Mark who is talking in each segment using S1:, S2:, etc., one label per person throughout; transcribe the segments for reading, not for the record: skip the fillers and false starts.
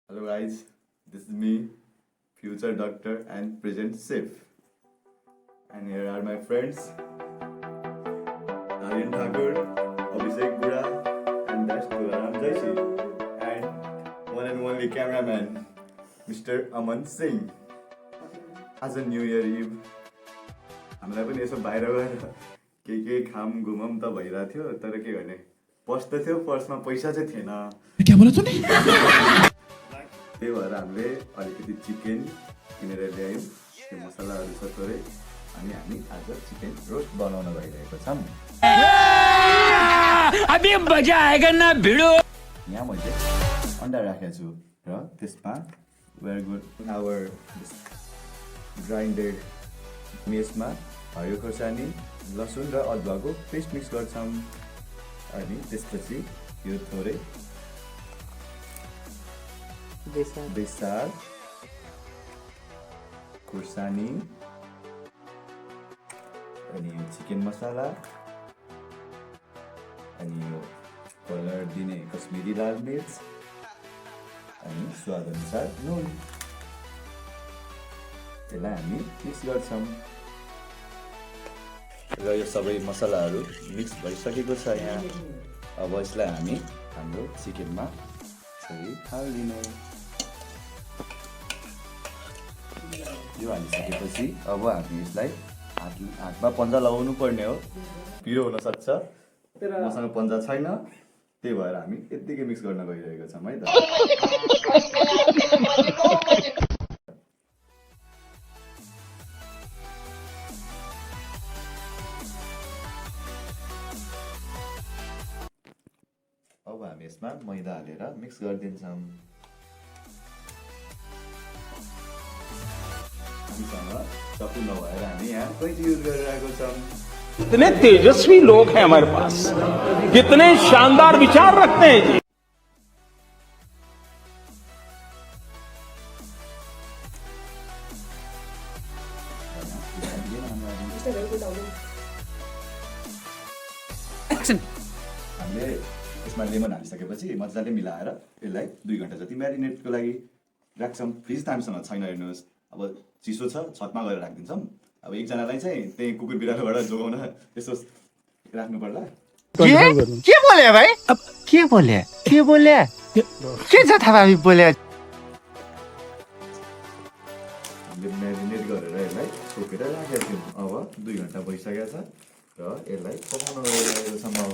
S1: Hello guys, this is me, future doctor and present chef. And here are my friends, Aryan Thakur, Abhishek Bura, and that's Tularam Jaishi. And one and only cameraman, Mr. Aman Singh. As a New Year Eve, हामीलाई पनि यसो बाहिर गएर के खाम घुमम त भइरहेको थियो तर के गर्ने पर्स त थियो पर्समा पैसा चाहिँ थिएन
S2: क्या बोला तूने
S1: त्यही भएर हामीले अलिकति चिकन किनेर ल्यायौँ त्यो मसलाहरू छ थोरै अनि हामी आज चिकन रोस्ट बनाउन गइरहेको छौँ
S2: अभी मजा आएगा ना भिडो
S1: यहाँ मैले अन्डा राखेको छु र त्यसमा वेयर गुड आवर ग्राइन्डेड मेसमा हरियो खोर्सानी लसुन र अदुवाको पेस्ट मिक्स गर्छौँ अनि त्यसपछि यो थोरै बेसार खुर्सानी अनि यो चिकन मसाला अनि यो कलर दिने कश्मिरी लाल मिर्च अनि स्वाद अनुसार नुन यसलाई हामी मिक्स गर्छौँ र यो सबै मसलाहरू मिक्स भइसकेको छ यहाँ अब यसलाई हामी हाम्रो चिकनमा सही हालिदिने यो हालिसकेपछि अब हामी यसलाई हातमा पन्जा लगाउनु पर्ने हो पिरो हुन सक्छ मसँग पन्जा छैन त्यही भएर हामी यत्तिकै मिक्स गर्न गइरहेको छौँ है त अब हामी यसमा मैदा हालेर मिक्स गरिदिन्छौँ हामीसँग चक्कु नभएर हामी यहाँ कैची युज गरिरहेको छौँ
S3: कितने तेजस्वी लोग हैं हमारे पास कितने शानदार विचार रखते हैं जी
S1: हामीले यसमा लेमन हालिसकेपछि मजाले मिलाएर यसलाई 2 घण्टा जति म्यारिनेटको लागि राख्छौँ फ्रिज त हामीसँग छैन हेर्नुहोस् अब चिसो छ छतमा गएर राखिदिन्छौँ अब एकजनालाई चाहिँ त्यही कुकुर बिरालोबाट जोगाउन यसो राख्नु पर्ला
S4: के बोले भाइ अब के बोले के जथाभावी बोले
S1: हामीले म्यारिनेट गरेर यसलाई छोपेर राखेका थियौँ अब 2 घण्टा भइसकेको छ र यसलाई पकाउन गइरहेको छौँ अब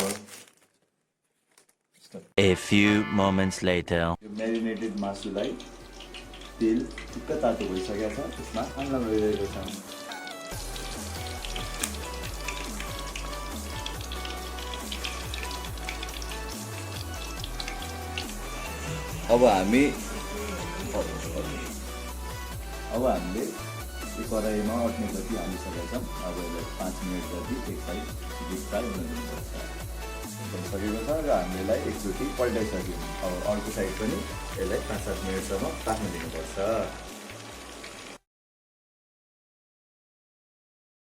S5: A few moments later.
S1: यो म्यारिनेटेड मासुलाई तेल ठिक्क तातो भइसकेको छ त्यसमा हाल्न गइरहेको छौँ अब हामीले यो कराईमा अट्ने जति हालिसकेका छौँ अब यसलाई 5 मिनट जति एक साइड डिप फ्राई हुन दिनुपर्छ भइसकेको छ र हामीलाई एकचोटि पल्टाइसक्यौँ अब अर्को साइड पनि यसलाई 5-7 मिनटसम्म पाक्न दिनुपर्छ